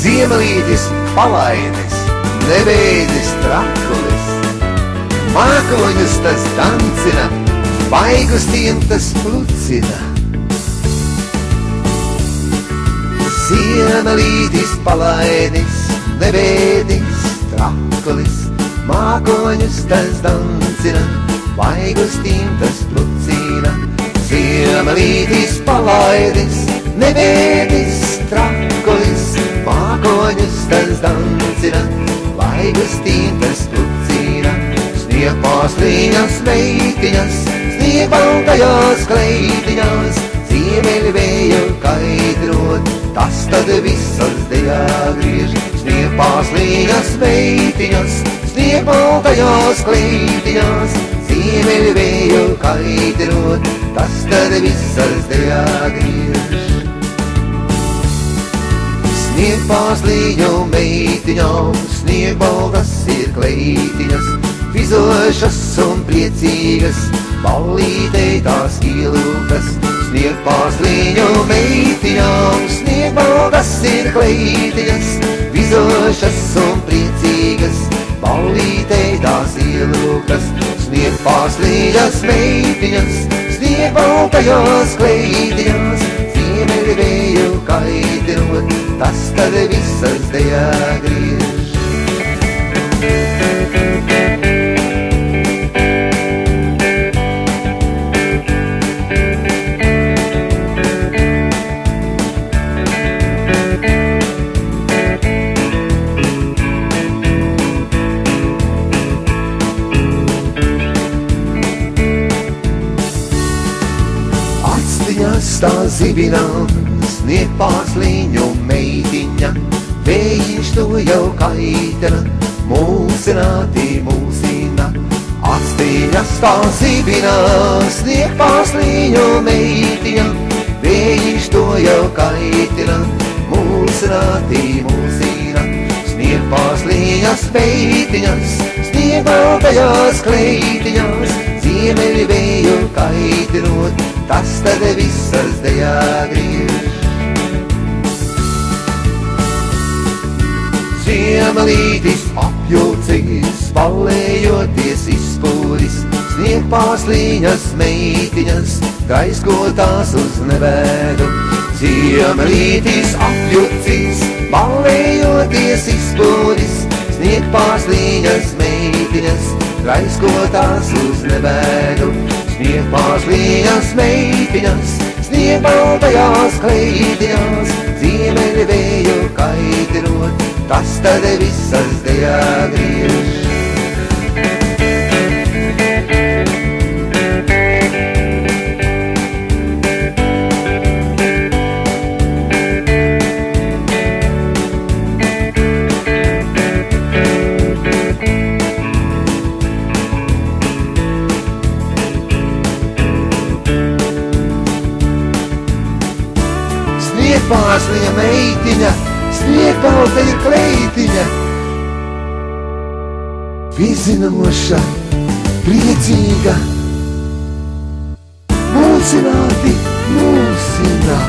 Ziemelītis palainis, nevēdis trakulis, mākoņus tas dancina, baigustiem tas plucina. Ziemelītis palainis, nevēdis trakulis, mākoņus tas dancina, baigustiem tas plucina. Ziemelītis palainis, nevēdis trakulis, mākoņus tas dancina, baigustiem tas plucina. Sniegpāsliņas meitiņas, sniegbaltajās kleitiņās, ziemeļvēju kaidrot, tas tad visas dejā griež. Sniegpāsliņas meitiņas, sniegbaltajās kleitiņās, ziemeļvēju kaidrot, tas tad visas dejā griež. Sniegpāsliņu meitiņām, sniegbaltas ir kleitiņas, vizošas un priecīgas, ballītei tās ielūkas. Sniegpāsliņu meitiņām, sniegbaltas ir kleitiņas, vizošas un priecīgas, ballītei tās ielūkas. Sniegpāsliņas meitiņas, sniegbaltajās kleitiņās, ziemeļvēju kaidrot, tas tad visas dejā griež. Tā zibinām, sniegpāsliņu meitiņa, vējiņš to jau kaitena, mūsināti mūsina. Actiņas tā zibinām, sniegpāsliņu meitiņa, vējiņš to jau kaitena, mūsināti mūsina. Sniegpāsliņas meitiņas, sniegbaltajās kleitiņās, ziemeļvēju kaidrot, tas tad visas dejā griež. Ziemelītis apjūcīs, spallējoties izspūris, sniegpāsliņas meitiņas, gaiskotās uz nevēdu. Ziemelītis apjūcīs, spallējoties izspūris, sniegpāsliņas meitiņas, gaiskotās uz nevēdu. Sniegpāsliņas meitiņas, sniegbaltajās kleitiņās, ziemeļvēju kaidrot, tas tad visas dejā griež. Sniegpāsliņa meitiņa, sniegbaltaja kleitiņa, vizinoša, priecīga, mūsināti mūsina.